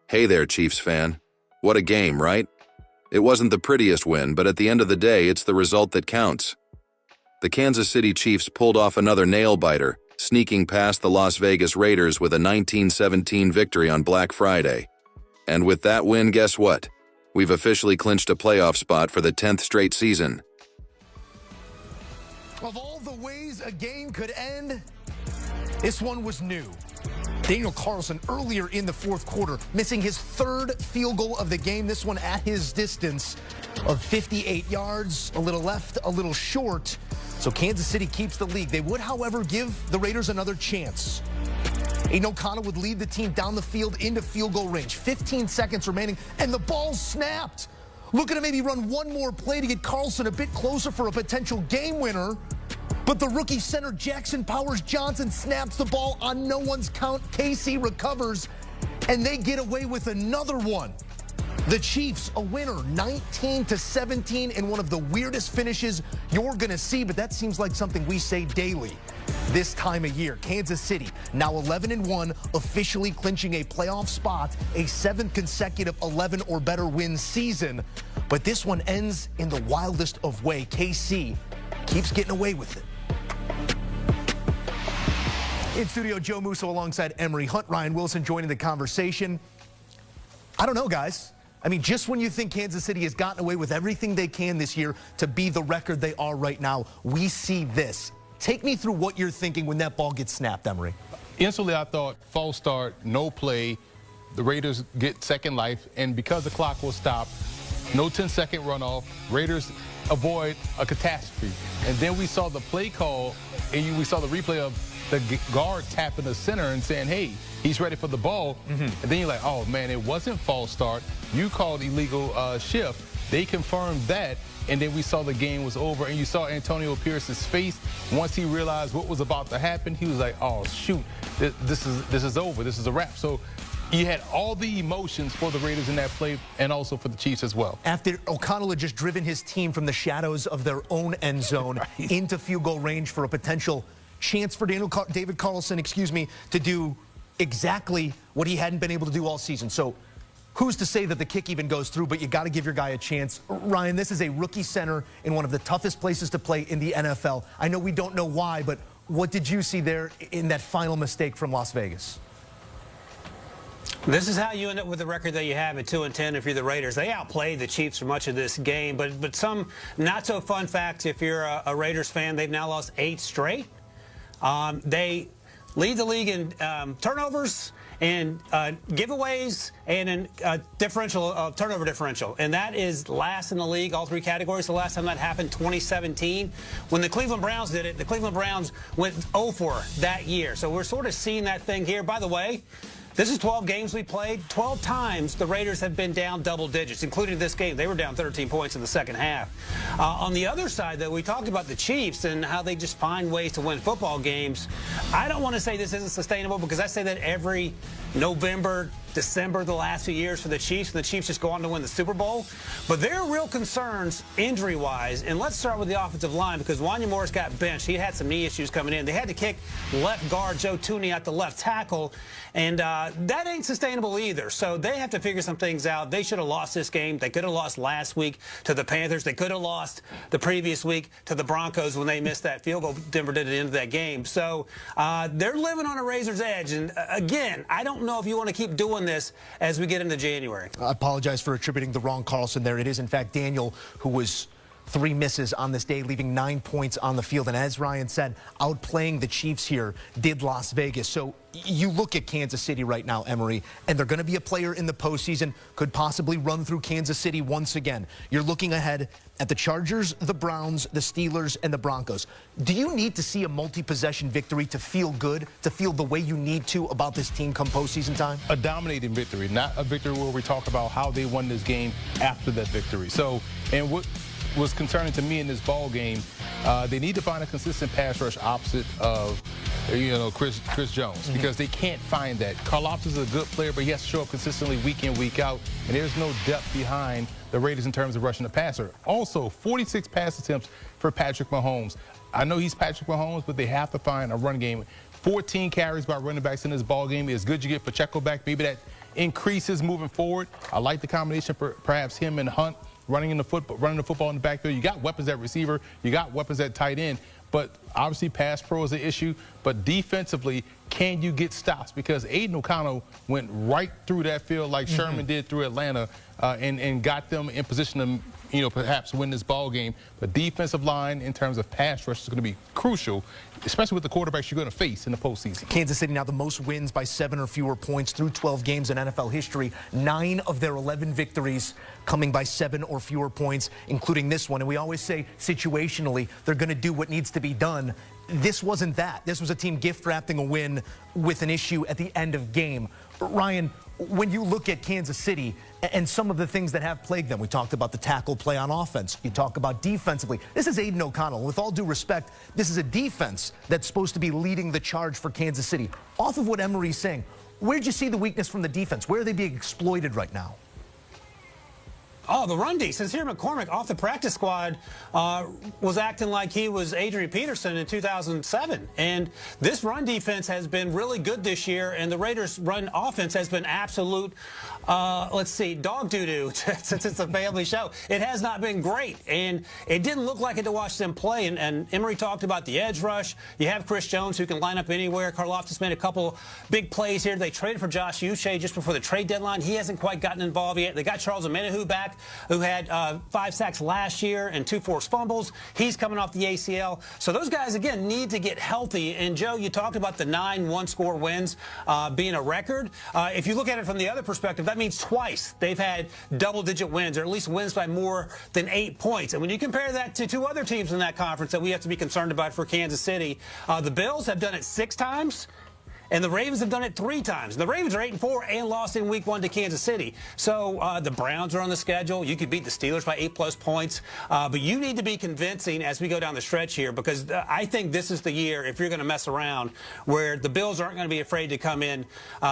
Hey there, Chiefs fan. What a game, right? It wasn't the prettiest win, but at the end of the day, it's the result that counts. The Kansas City Chiefs pulled off another nail-biter, sneaking past the Las Vegas Raiders with a 19-17 victory on Black Friday. And with that win, guess what? We've officially clinched a playoff spot for the 10th straight season. Of all the ways a game could end, this one was new. Daniel Carlson earlier in the fourth quarter, missing his third field goal of the game, this one at his distance of 58 yards, a little left, a little short. So Kansas City keeps the lead. They would, however, give the Raiders another chance. Aiden O'Connell would lead the team down the field into field goal range. 15 seconds remaining, and the ball snapped. Looking to maybe run one more play to get Carlson a bit closer for a potential game winner. But the rookie center Jackson Powers Johnson snaps the ball on no one's count. KC recovers, and they get away with another one. The Chiefs, a winner, 19-17 in one of the weirdest finishes you're going to see, but that seems like something we say daily this time of year. Kansas City, now 11-1, officially clinching a playoff spot, a seventh consecutive 11 or better win season. But this one ends in the wildest of way. KC keeps getting away with it. In studio, Joe Musso alongside Emery Hunt. Ryan Wilson joining the conversation. I don't know, guys. I mean, just when you think Kansas City has gotten away with everything they can this year to be the record they are right now, we see this. Take me through what you're thinking when that ball gets snapped, Emery. Instantly, I thought false start, no play. The Raiders get second life, and because the clock will stop, no 10-second runoff, Raiders avoid a catastrophe. And then we saw the play call, and we saw the replay of the guard tapping the center and saying, hey, he's ready for the ball. And then you're like, oh, man, it wasn't false start. You called illegal shift. They confirmed that, and then we saw the game was over, and you saw Antonio Pierce's face. Once he realized what was about to happen, he was like, oh, shoot, this is over. This is a wrap. So you had all the emotions for the Raiders in that play and also for the Chiefs as well. After O'Connell had just driven his team from the shadows of their own end zone into field goal range for a potential chance for David Carlson, to do exactly what he hadn't been able to do all season. So who's to say that the kick even goes through, but you got to give your guy a chance. Ryan, this is a rookie center in one of the toughest places to play in the NFL. I know we don't know why, but what did you see there in that final mistake from Las Vegas? This is how you end up with the record that you have at 2-10 if you're the Raiders. They outplayed the Chiefs for much of this game, but some not so fun facts if you're a Raiders fan. They've now lost 8 straight. They lead the league in turnovers and giveaways and in turnover differential. And that is last in the league, all 3 categories. The last time that happened, 2017. When the Cleveland Browns did it, the Cleveland Browns went 0-4 that year. So we're sort of seeing that thing here. By the way, this is 12 games we played. 12 times the Raiders have been down double digits, including this game. They were down 13 points in the second half. On the other side, though, we talked about the Chiefs and how they just find ways to win football games. I don't want to say this isn't sustainable because I say that every November, December, the last few years for the Chiefs, and the Chiefs just go on to win the Super Bowl. But there are real concerns injury-wise, and let's start with the offensive line because Wanya Morris got benched. He had some knee issues coming in. They had to kick left guard Joe Tooney out the left tackle, and that ain't sustainable either. So they have to figure some things out. They should have lost this game. They could have lost last week to the Panthers. They could have lost the previous week to the Broncos when they missed that field goal Denver did at the end of that game. So they're living on a razor's edge, and again, I don't know if you want to keep doing this as we get into January. I apologize for attributing the wrong Carlson there. It is, in fact, Daniel who was 3 misses on this day, leaving 9 points on the field. And as Ryan said, outplaying the Chiefs here did Las Vegas. So you look at Kansas City right now, Emery, and they're going to be a player in the postseason, could possibly run through Kansas City once again. You're looking ahead at the Chargers, the Browns, the Steelers, and the Broncos. Do you need to see a multi-possession victory to feel good, to feel the way you need to about this team come postseason time? A dominating victory, not a victory where we talk about how they won this game after that victory. So, and what was concerning to me in this ball game, they need to find a consistent pass rush opposite of, Chris Jones, because they can't find that. Karlaftis is a good player, but he has to show up consistently week in, week out, and there's no depth behind the Raiders in terms of rushing the passer. Also, 46 pass attempts for Patrick Mahomes. I know he's Patrick Mahomes, but they have to find a run game. 14 carries by running backs in this ball game. As good you get Pacheco back, maybe that increases moving forward. I like the combination, perhaps him and Hunt running the football in the backfield. You got weapons at receiver. You got weapons at tight end. But obviously pass pro is an issue. But defensively, can you get stops? Because Aiden O'Connell went right through that field like Sherman did through Atlanta and got them in position to, perhaps win this ball game. But defensive line in terms of pass rush is going to be crucial, especially with the quarterbacks you're going to face in the postseason. Kansas City now the most wins by 7 or fewer points through 12 games in NFL history. 9 of their 11 victories coming by 7 or fewer points, including this one. And we always say situationally, they're going to do what needs to be done. This wasn't that. This was a team gift-wrapping a win with an issue at the end of game. Ryan, when you look at Kansas City and some of the things that have plagued them, we talked about the tackle play on offense. You talk about defensively. This is Aiden O'Connell. With all due respect, this is a defense that's supposed to be leading the charge for Kansas City. Off of what Emery's saying, where'd you see the weakness from the defense? Where are they being exploited right now? Oh, the run D. Sincere McCormick off the practice squad was acting like he was Adrian Peterson in 2007. And this run defense has been really good this year, and the Raiders' run offense has been absolute, dog doo-doo since it's a family show. It has not been great, and it didn't look like it to watch them play. And Emery talked about the edge rush. You have Chris Jones who can line up anywhere. Karlaftis made a couple big plays here. They traded for Josh Uche just before the trade deadline. He hasn't quite gotten involved yet. They got Charles Omenihu back, who had 5 sacks last year and 2 forced fumbles. He's coming off the ACL. So those guys, again, need to get healthy. And, Joe, you talked about the 9 one-score wins being a record. If you look at it from the other perspective, that means twice they've had double-digit wins, or at least wins by more than 8 points. And when you compare that to 2 other teams in that conference that we have to be concerned about for Kansas City, the Bills have done it 6 times. And the Ravens have done it 3 times. The Ravens are 8-4 and lost in Week 1 to Kansas City. So the Browns are on the schedule. You could beat the Steelers by 8+ points. But you need to be convincing as we go down the stretch here, because I think this is the year, if you're going to mess around, where the Bills aren't going to be afraid to come in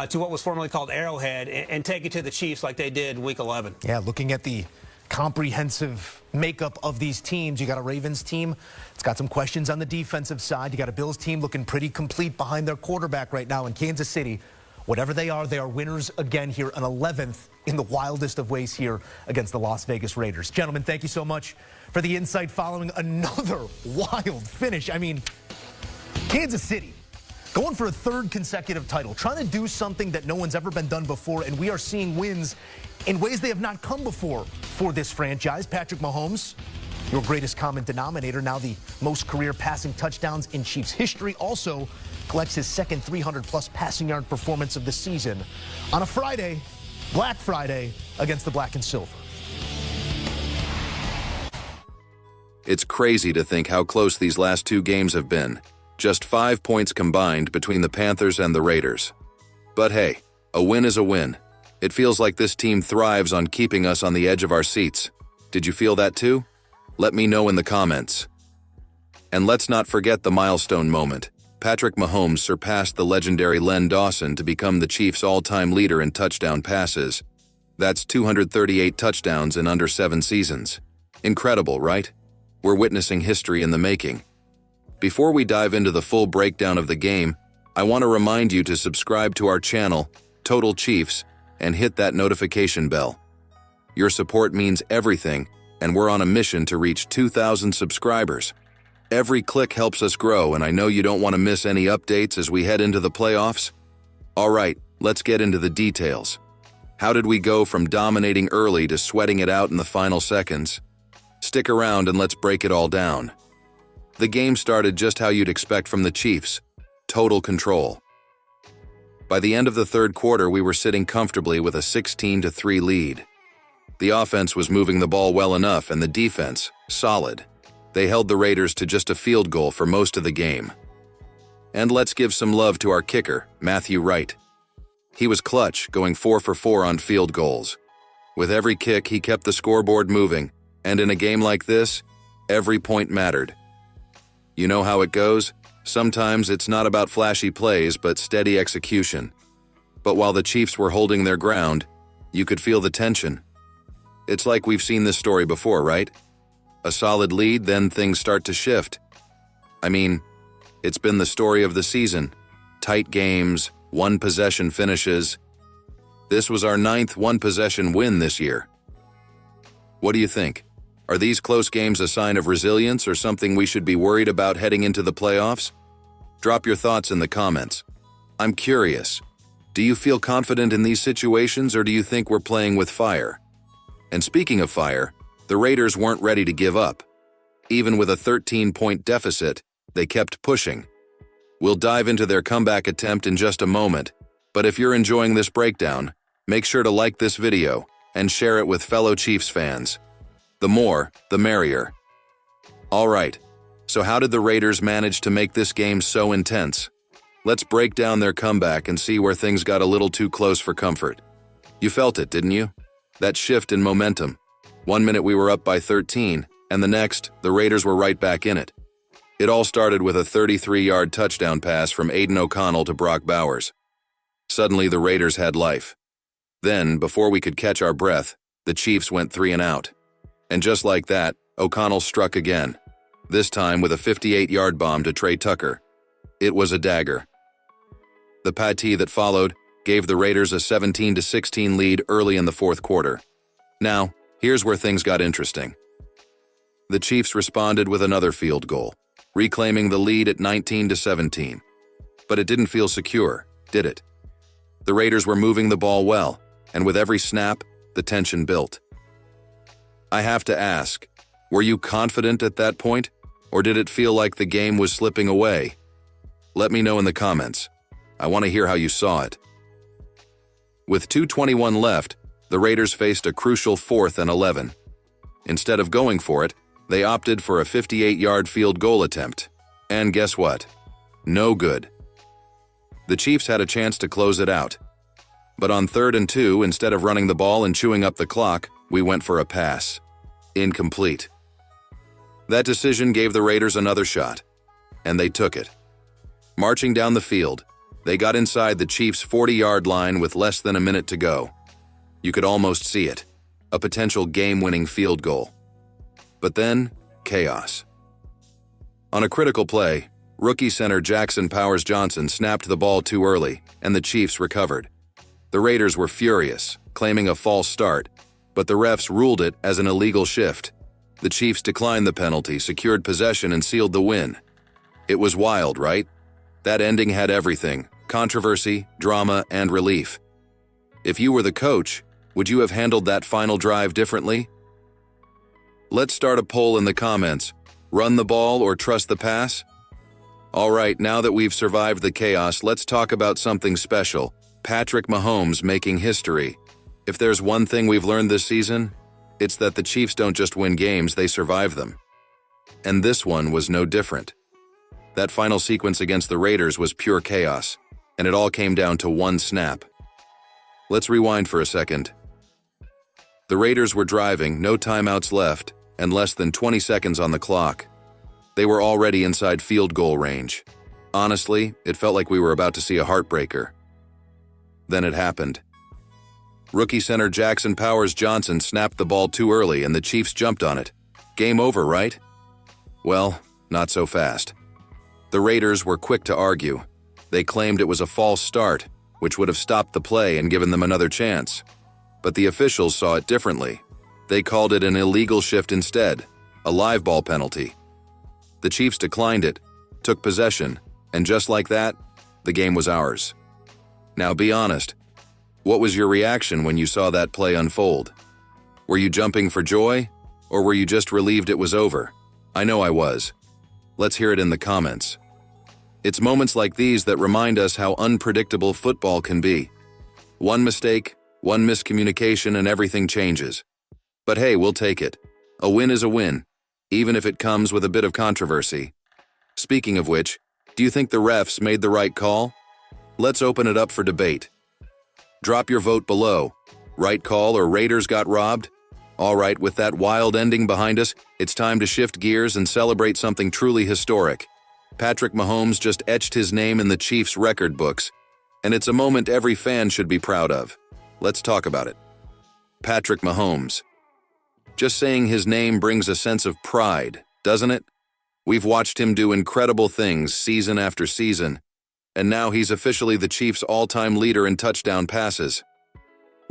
to what was formerly called Arrowhead and take it to the Chiefs like they did in Week 11. Yeah, looking at the comprehensive makeup of these teams. You got a Ravens team. It's got some questions on the defensive side. You got a Bills team looking pretty complete behind their quarterback right now in Kansas City. Whatever they are winners again here, an 11th in the wildest of ways here against the Las Vegas Raiders. Gentlemen, thank you so much for the insight following another wild finish. I mean, Kansas City going for a 3rd consecutive title, trying to do something that no one's ever been done before, and we are seeing wins in ways they have not come before for this franchise. Patrick Mahomes, your greatest common denominator, now the most career passing touchdowns in Chiefs history, also collects his 2nd 300-plus passing yard performance of the season on a Friday, Black Friday, against the Black and Silver. It's crazy to think how close these last 2 games have been. Just 5 points combined between the Panthers and the Raiders. But hey, a win is a win. It feels like this team thrives on keeping us on the edge of our seats. Did you feel that too? Let me know in the comments. And let's not forget the milestone moment. Patrick Mahomes surpassed the legendary Len Dawson to become the Chiefs' all-time leader in touchdown passes. That's 238 touchdowns in under 7 seasons. Incredible, right? We're witnessing history in the making. Before we dive into the full breakdown of the game, I want to remind you to subscribe to our channel, Total Chiefs, and hit that notification bell. Your support means everything, and we're on a mission to reach 2,000 subscribers. Every click helps us grow, and I know you don't want to miss any updates as we head into the playoffs. All right, let's get into the details. How did we go from dominating early to sweating it out in the final seconds? Stick around and let's break it all down. The game started just how you'd expect from the Chiefs. Total control. By the end of the 3rd quarter, we were sitting comfortably with a 16-3 lead. The offense was moving the ball well enough, and the defense, solid. They held the Raiders to just a field goal for most of the game. And let's give some love to our kicker, Matthew Reid. He was clutch, going 4 for 4 on field goals. With every kick, he kept the scoreboard moving, and in a game like this, every point mattered. You know how it goes? Sometimes it's not about flashy plays, but steady execution. But while the Chiefs were holding their ground, you could feel the tension. It's like we've seen this story before, right? A solid lead, then things start to shift. I mean, it's been the story of the season. Tight games, one-possession finishes. This was our 9th one-possession win this year. What do you think? Are these close games a sign of resilience or something we should be worried about heading into the playoffs? Drop your thoughts in the comments. I'm curious. Do you feel confident in these situations, or do you think we're playing with fire? And speaking of fire, the Raiders weren't ready to give up. Even with a 13-point deficit, they kept pushing. We'll dive into their comeback attempt in just a moment, but if you're enjoying this breakdown, make sure to like this video and share it with fellow Chiefs fans. The more, the merrier. All right, so how did the Raiders manage to make this game so intense? Let's break down their comeback and see where things got a little too close for comfort. You felt it, didn't you? That shift in momentum. 1 minute we were up by 13, and the next, the Raiders were right back in it. It all started with a 33-yard touchdown pass from Aiden O'Connell to Brock Bowers. Suddenly, the Raiders had life. Then, before we could catch our breath, the Chiefs went 3 and out. And just like that, O'Connell struck again, this time with a 58-yard bomb to Trey Tucker. It was a dagger. The patee that followed gave the Raiders a 17-16 lead early in the fourth quarter. Now, here's where things got interesting. The Chiefs responded with another field goal, reclaiming the lead at 19-17. But it didn't feel secure, did it? The Raiders were moving the ball well, and with every snap, the tension built. I have to ask, were you confident at that point, or did it feel like the game was slipping away? Let me know in the comments. I want to hear how you saw it. With 2:21 left, the Raiders faced a crucial 4th and 11. Instead of going for it, they opted for a 58-yard field goal attempt. And guess what? No good. The Chiefs had a chance to close it out. But on 3rd and 2, instead of running the ball and chewing up the clock, we went for a pass. Incomplete. That decision gave the Raiders another shot, and they took it. Marching down the field, they got inside the Chiefs' 40-yard line with less than a minute to go. You could almost see it, a potential game-winning field goal. But then, chaos. On a critical play, rookie center Jackson Powers Johnson snapped the ball too early, and the Chiefs recovered. The Raiders were furious, claiming a false start, but the refs ruled it as an illegal shift. The Chiefs declined the penalty, secured possession, and sealed the win. It was wild, right? That ending had everything: controversy, drama, and relief. If you were the coach, would you have handled that final drive differently? Let's start a poll in the comments. Run the ball or trust the pass? All right, now that we've survived the chaos, let's talk about something special: Patrick Mahomes making history. If there's one thing we've learned this season, it's that the Chiefs don't just win games, they survive them. And this one was no different. That final sequence against the Raiders was pure chaos, and it all came down to one snap. Let's rewind for a second. The Raiders were driving, no timeouts left, and less than 20 seconds on the clock. They were already inside field goal range. Honestly, it felt like we were about to see a heartbreaker. Then it happened. Rookie center Jackson Powers Johnson snapped the ball too early and the Chiefs jumped on it. Game over, right? Well, not so fast. The Raiders were quick to argue. They claimed it was a false start, which would have stopped the play and given them another chance. But the officials saw it differently. They called it an illegal shift instead, a live ball penalty. The Chiefs declined it, took possession, and just like that, the game was ours. Now be honest. What was your reaction when you saw that play unfold? Were you jumping for joy, or were you just relieved it was over? I know I was. Let's hear it in the comments. It's moments like these that remind us how unpredictable football can be. One mistake, one miscommunication, and everything changes. But hey, we'll take it. A win is a win, even if it comes with a bit of controversy. Speaking of which, do you think the refs made the right call? Let's open it up for debate. Drop your vote below. Right call or Raiders got robbed? All right, with that wild ending behind us, it's time to shift gears and celebrate something truly historic. Patrick Mahomes just etched his name in the Chiefs' record books, and it's a moment every fan should be proud of. Let's talk about it. Patrick Mahomes. Just saying his name brings a sense of pride, doesn't it? We've watched him do incredible things season after season, and now he's officially the Chiefs' all-time leader in touchdown passes.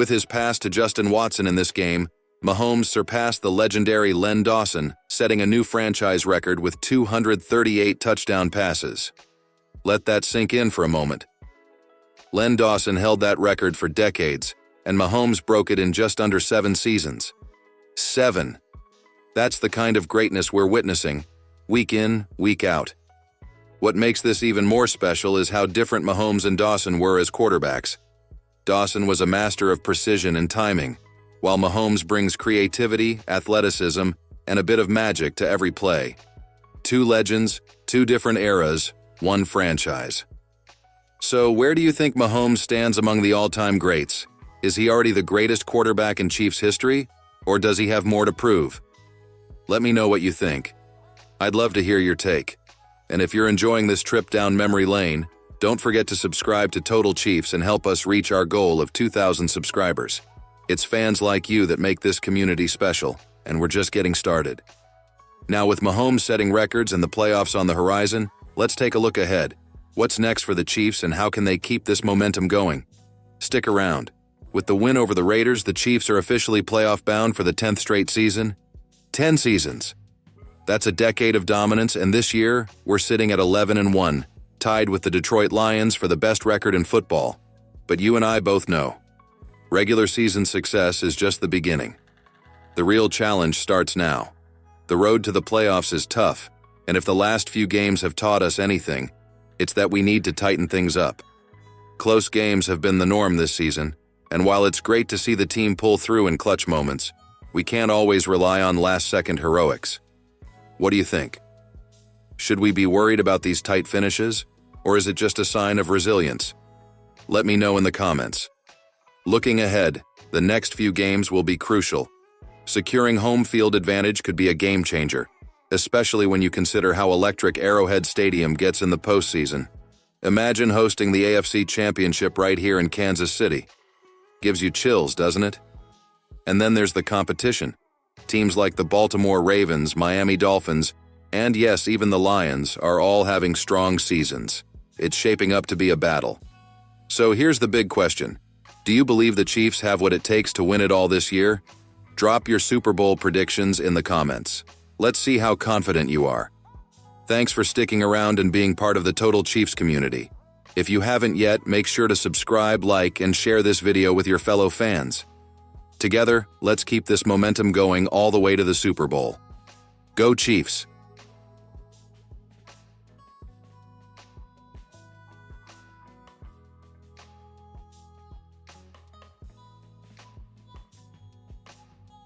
With his pass to Justin Watson in this game, Mahomes surpassed the legendary Len Dawson, setting a new franchise record with 238 touchdown passes. Let that sink in for a moment. Len Dawson held that record for decades, and Mahomes broke it in just under 7 seasons. 7. That's the kind of greatness we're witnessing, week in, week out. What makes this even more special is how different Mahomes and Dawson were as quarterbacks. Dawson was a master of precision and timing, while Mahomes brings creativity, athleticism, and a bit of magic to every play. 2 legends, 2 different eras, 1 franchise. So where do you think Mahomes stands among the all-time greats? Is he already the greatest quarterback in Chiefs history, or does he have more to prove? Let me know what you think. I'd love to hear your take. And if you're enjoying this trip down memory lane, don't forget to subscribe to Total Chiefs and help us reach our goal of 2,000 subscribers. It's fans like you that make this community special, and we're just getting started. Now with Mahomes setting records and the playoffs on the horizon, let's take a look ahead. What's next for the Chiefs and how can they keep this momentum going? Stick around. With the win over the Raiders, the Chiefs are officially playoff bound for the 10th straight season. 10 seasons. That's a decade of dominance, and this year, we're sitting at 11-1, tied with the Detroit Lions for the best record in football. But you and I both know, regular season success is just the beginning. The real challenge starts now. The road to the playoffs is tough, and if the last few games have taught us anything, it's that we need to tighten things up. Close games have been the norm this season, and while it's great to see the team pull through in clutch moments, we can't always rely on last-second heroics. What do you think? Should we be worried about these tight finishes, or is it just a sign of resilience? Let me know in the comments. Looking ahead, the next few games will be crucial. Securing home field advantage could be a game changer, especially when you consider how electric Arrowhead Stadium gets in the postseason. Imagine hosting the AFC Championship right here in Kansas City. Gives you chills, doesn't it? And then there's the competition. Teams like the Baltimore Ravens, Miami Dolphins, and yes, even the Lions are all having strong seasons. It's shaping up to be a battle. So here's the big question. Do you believe the Chiefs have what it takes to win it all this year? Drop your Super Bowl predictions in the comments. Let's see how confident you are. Thanks for sticking around and being part of the Total Chiefs community. If you haven't yet, make sure to subscribe, like, and share this video with your fellow fans. Together, let's keep this momentum going all the way to the Super Bowl. Go Chiefs!